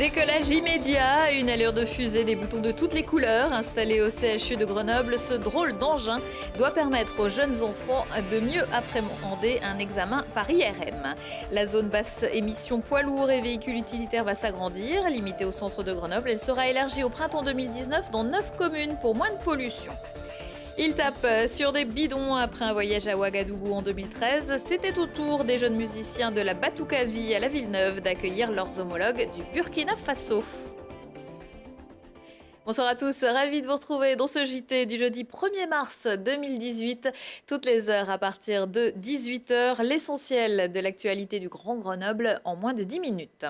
Décollage immédiat, une allure de fusée, des boutons de toutes les couleurs installés au CHU de Grenoble. Ce drôle d'engin doit permettre aux jeunes enfants de mieux appréhender un examen par IRM. La zone basse émission poids lourds et véhicules utilitaires va s'agrandir. Limitée au centre de Grenoble, elle sera élargie au printemps 2019 dans 9 communes pour moins de pollution. Il tape sur des bidons après un voyage à Ouagadougou en 2013. C'était au tour des jeunes musiciens de la Batucavie à la Villeneuve d'accueillir leurs homologues du Burkina Faso. Bonsoir à tous, ravi de vous retrouver dans ce JT du jeudi 1er mars 2018. Toutes les heures à partir de 18h, l'essentiel de l'actualité du Grand Grenoble en moins de 10 minutes.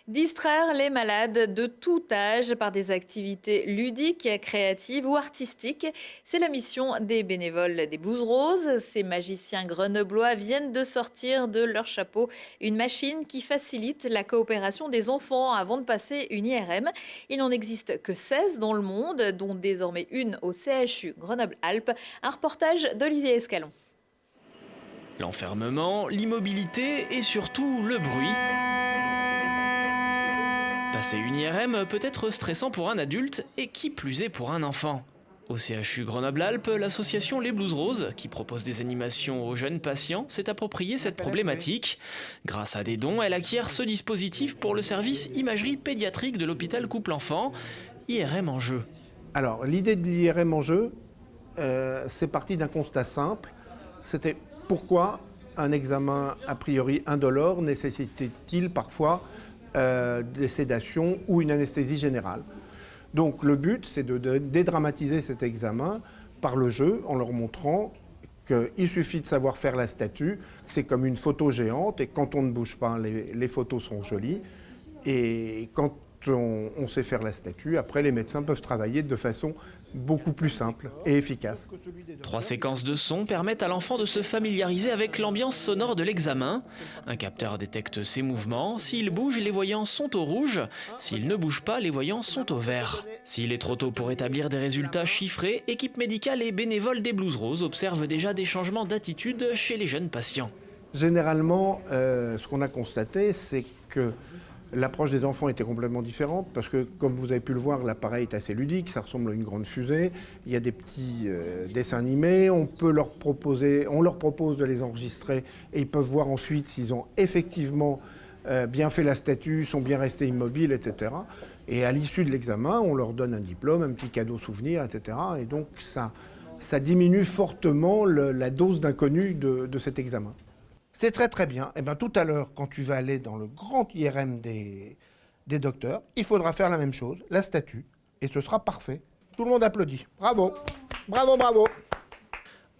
Distraire les malades de tout âge par des activités ludiques, créatives ou artistiques, c'est la mission des bénévoles des Blues Roses. Ces magiciens grenoblois viennent de sortir de leur chapeau une machine qui facilite la coopération des enfants avant de passer une IRM. Il n'en existe que 16 dans le monde, dont désormais une au CHU Grenoble-Alpes. Un reportage d'Olivier Escalon. L'enfermement, l'immobilité et surtout le bruit. Passer une IRM peut être stressant pour un adulte et qui plus est pour un enfant. Au CHU Grenoble-Alpes, l'association Les Blues Roses, qui propose des animations aux jeunes patients, s'est approprié cette problématique. Grâce à des dons, elle acquiert ce dispositif pour le service imagerie pédiatrique de l'hôpital Couple-Enfants, IRM en jeu. Alors, l'idée de l'IRM en jeu, c'est parti d'un constat simple. C'était pourquoi un examen a priori indolore nécessitait-il parfois des sédations ou une anesthésie générale. Donc le but, c'est de dédramatiser cet examen par le jeu, en leur montrant qu'il suffit de savoir faire la statue, que c'est comme une photo géante, et quand on ne bouge pas, les photos sont jolies, et quand on sait faire la statue, après les médecins peuvent travailler de façon beaucoup plus simple et efficace. 3 séquences de son permettent à l'enfant de se familiariser avec l'ambiance sonore de l'examen. Un capteur détecte ses mouvements. S'il bouge, les voyants sont au rouge. S'il ne bouge pas, les voyants sont au vert. S'il est trop tôt pour établir des résultats chiffrés, équipe médicale et bénévoles des Blues Roses observent déjà des changements d'attitude chez les jeunes patients. Généralement, ce qu'on a constaté, c'est que l'approche des enfants était complètement différente parce que, comme vous avez pu le voir, l'appareil est assez ludique, ça ressemble à une grande fusée. Il y a des petits dessins animés, on leur propose de les enregistrer et ils peuvent voir ensuite s'ils ont effectivement bien fait la statue, sont bien restés immobiles, etc. Et à l'issue de l'examen, on leur donne un diplôme, un petit cadeau souvenir, etc. Et donc ça diminue fortement la dose d'inconnu de cet examen. C'est très très bien. Et bien tout à l'heure, quand tu vas aller dans le grand IRM des docteurs, il faudra faire la même chose, la statue, et ce sera parfait. Tout le monde applaudit. Bravo, bravo, bravo.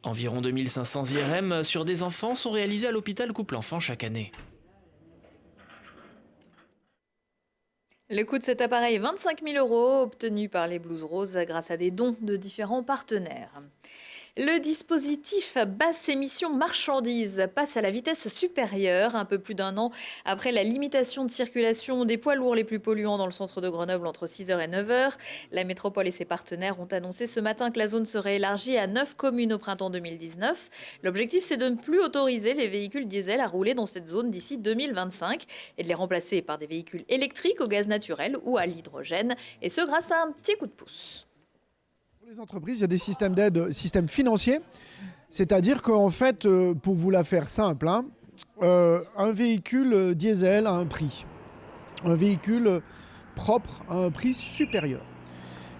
Environ 2500 IRM sur des enfants sont réalisés à l'hôpital Couple-Enfants chaque année. Le coût de cet appareil est 25 000 € obtenu par les Blues Roses grâce à des dons de différents partenaires. Le dispositif basse émission marchandises passe à la vitesse supérieure, un peu plus d'un an après la limitation de circulation des poids lourds les plus polluants dans le centre de Grenoble entre 6h et 9h. La métropole et ses partenaires ont annoncé ce matin que la zone serait élargie à 9 communes au printemps 2019. L'objectif, c'est de ne plus autoriser les véhicules diesel à rouler dans cette zone d'ici 2025 et de les remplacer par des véhicules électriques au gaz naturel ou à l'hydrogène, et ce grâce à un petit coup de pouce. Pour les entreprises, il y a des systèmes d'aide, systèmes financiers. C'est-à-dire qu'en fait, pour vous la faire simple, un véhicule diesel a un prix. Un véhicule propre a un prix supérieur.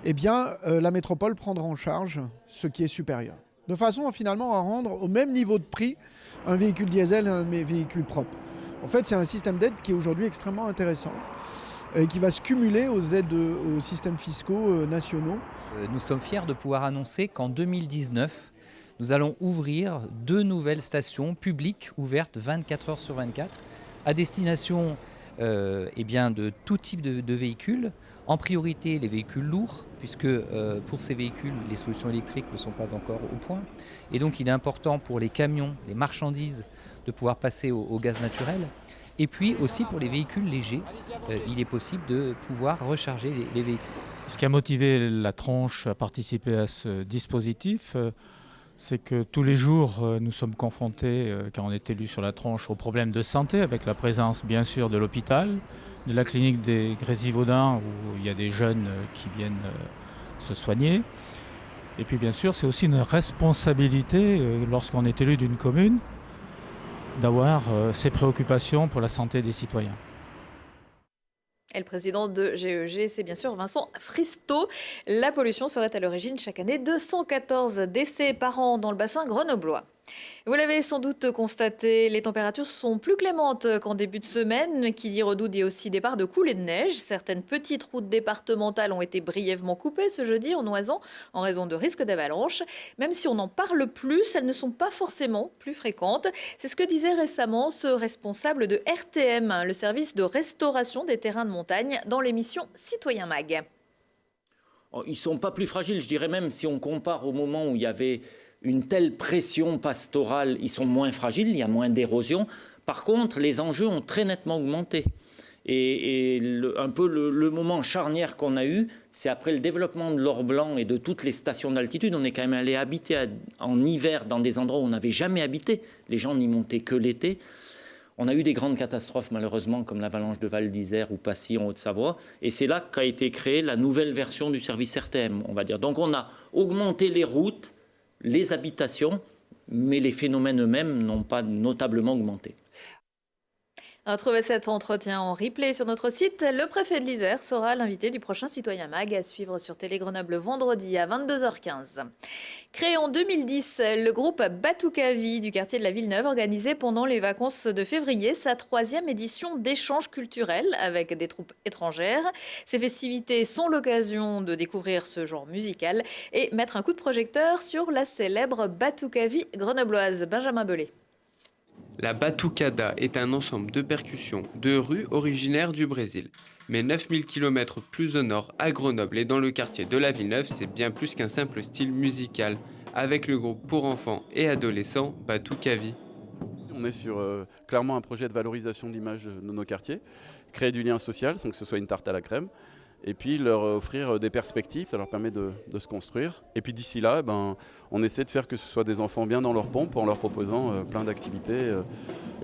Eh bien, la métropole prendra en charge ce qui est supérieur. De façon finalement à rendre au même niveau de prix un véhicule diesel et un véhicule propre. En fait, c'est un système d'aide qui est aujourd'hui extrêmement intéressant, qui va se cumuler aux aides aux systèmes fiscaux nationaux. Nous sommes fiers de pouvoir annoncer qu'en 2019, nous allons ouvrir 2 nouvelles stations publiques ouvertes 24 heures sur 24 à destination de tout type de véhicules, en priorité les véhicules lourds, puisque pour ces véhicules, les solutions électriques ne sont pas encore au point. Et donc il est important pour les camions, les marchandises, de pouvoir passer au gaz naturel. Et puis aussi pour les véhicules légers, il est possible de pouvoir recharger les véhicules. Ce qui a motivé la tranche à participer à ce dispositif, c'est que tous les jours, nous sommes confrontés, car on est élus sur la tranche, aux problèmes de santé, avec la présence bien sûr de l'hôpital, de la clinique des Grésivaudan où il y a des jeunes qui viennent se soigner. Et puis bien sûr, c'est aussi une responsabilité lorsqu'on est élu d'une commune d'avoir ses préoccupations pour la santé des citoyens. Et le président de GEG, c'est bien sûr Vincent Fristo. La pollution serait à l'origine chaque année de 214 décès par an dans le bassin grenoblois. Vous l'avez sans doute constaté, les températures sont plus clémentes qu'en début de semaine. Qui dit redoute dit aussi départ de coulées de neige. Certaines petites routes départementales ont été brièvement coupées ce jeudi en Oisans en raison de risques d'avalanche. Même si on n'en parle plus, elles ne sont pas forcément plus fréquentes. C'est ce que disait récemment ce responsable de RTM, le service de restauration des terrains de montagne, dans l'émission Citoyen Mag. Ils ne sont pas plus fragiles, je dirais même si on compare au moment où il y avait une telle pression pastorale, ils sont moins fragiles, il y a moins d'érosion. Par contre, les enjeux ont très nettement augmenté. Un peu le moment charnière qu'on a eu, c'est après le développement de l'or blanc et de toutes les stations d'altitude. On est quand même allé habiter en hiver dans des endroits où on n'avait jamais habité. Les gens n'y montaient que l'été. On a eu des grandes catastrophes, malheureusement, comme l'avalanche de Val d'Isère ou Passy en Haute-Savoie. Et c'est là qu'a été créée la nouvelle version du service RTM, on va dire. Donc on a augmenté les routes, les habitations, mais les phénomènes eux-mêmes n'ont pas notablement augmenté. Retrouvez cet entretien en replay sur notre site. Le préfet de l'Isère sera l'invité du prochain Citoyen Mag à suivre sur Télé Grenoble vendredi à 22h15. Créé en 2010, le groupe Batoukavi du quartier de la Villeneuve organisait pendant les vacances de février sa 3e édition d'échanges culturels avec des troupes étrangères. Ces festivités sont l'occasion de découvrir ce genre musical et mettre un coup de projecteur sur la célèbre Batoukavi grenobloise. Benjamin Belay. La batucada est un ensemble de percussions de rue originaires du Brésil. Mais 9000 km plus au nord, à Grenoble et dans le quartier de la Villeneuve, c'est bien plus qu'un simple style musical. Avec le groupe pour enfants et adolescents Batoukavi. On est sur clairement un projet de valorisation de l'image de nos quartiers, créer du lien social sans que ce soit une tarte à la crème. Et puis leur offrir des perspectives, ça leur permet de se construire. Et puis d'ici là, on essaie de faire que ce soit des enfants bien dans leur pompe en leur proposant plein d'activités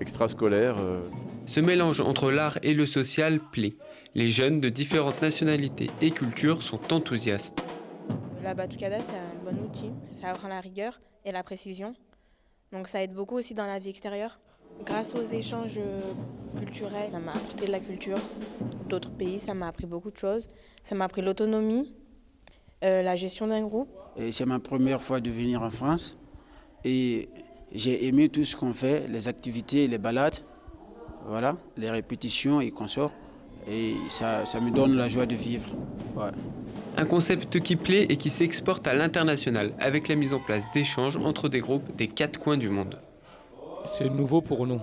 extrascolaires. Ce mélange entre l'art et le social plaît. Les jeunes de différentes nationalités et cultures sont enthousiastes. La batucada, c'est un bon outil. Ça apprend la rigueur et la précision. Donc ça aide beaucoup aussi dans la vie extérieure. Grâce aux échanges culturels, ça m'a apporté de la culture d'autres pays, ça m'a appris beaucoup de choses. Ça m'a appris l'autonomie, la gestion d'un groupe. C'est ma première fois de venir en France et j'ai aimé tout ce qu'on fait, les activités, les balades, voilà, les répétitions et consorts. Et ça me donne la joie de vivre. Ouais. Un concept qui plaît et qui s'exporte à l'international avec la mise en place d'échanges entre des groupes des 4 coins du monde. C'est nouveau pour nous.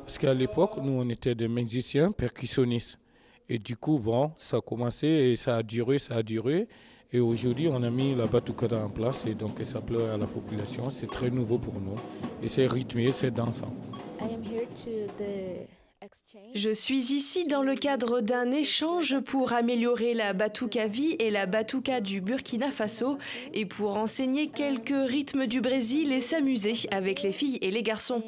Parce qu'à l'époque, nous, on était des musiciens percussionnistes. Et du coup, ça a commencé et ça a duré. Et aujourd'hui, on a mis la batucada en place et donc ça plaît à la population. C'est très nouveau pour nous. Et c'est rythmé, c'est dansant. Je suis ici dans le cadre d'un échange pour améliorer la Batoukavi et la Batuka du Burkina Faso et pour enseigner quelques rythmes du Brésil et s'amuser avec les filles et les garçons.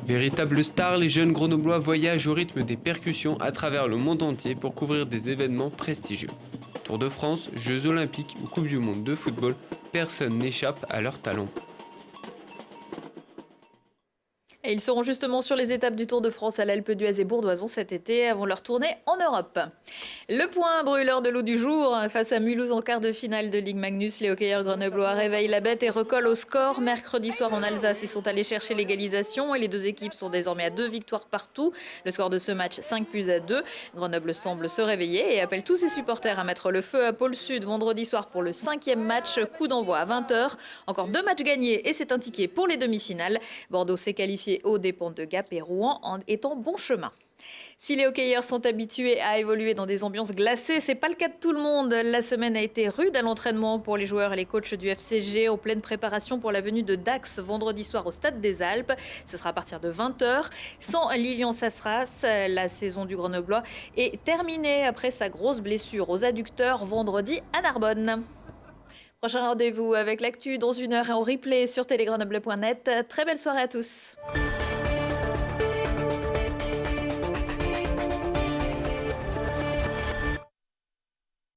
Véritables stars, les jeunes grenoblois voyagent au rythme des percussions à travers le monde entier pour couvrir des événements prestigieux. Tour de France, Jeux Olympiques ou Coupe du Monde de football, personne n'échappe à leur talent. Et ils seront justement sur les étapes du Tour de France à l'Alpe d'Huez et Bourdoison cet été avant leur tournée en Europe. Le point brûleur de l'eau du jour face à Mulhouse en quart de finale de Ligue Magnus. Les hockeyeurs grenoblois réveillent la bête et recollent au score. Mercredi soir en Alsace, ils sont allés chercher l'égalisation et les deux équipes sont désormais à 2 victoires partout. Le score de ce match, 5-2. Grenoble semble se réveiller et appelle tous ses supporters à mettre le feu à Pôle Sud vendredi soir pour le 5e match. Coup d'envoi à 20h. Encore 2 matchs gagnés et c'est un ticket pour les demi-finales. Bordeaux s'est qualifié aux dépens de Gap et Rouen est en bon chemin. Si les hockeyeurs sont habitués à évoluer dans des ambiances glacées, c'est pas le cas de tout le monde. La semaine a été rude à l'entraînement pour les joueurs et les coachs du FCG en pleine préparation pour la venue de Dax vendredi soir au Stade des Alpes. Ce sera à partir de 20h. Sans Lilian Sassras, la saison du Grenoblois est terminée après sa grosse blessure aux adducteurs vendredi à Narbonne. Prochain rendez-vous avec l'actu dans 1 heure et en replay sur télégrenoble.net. Très belle soirée à tous.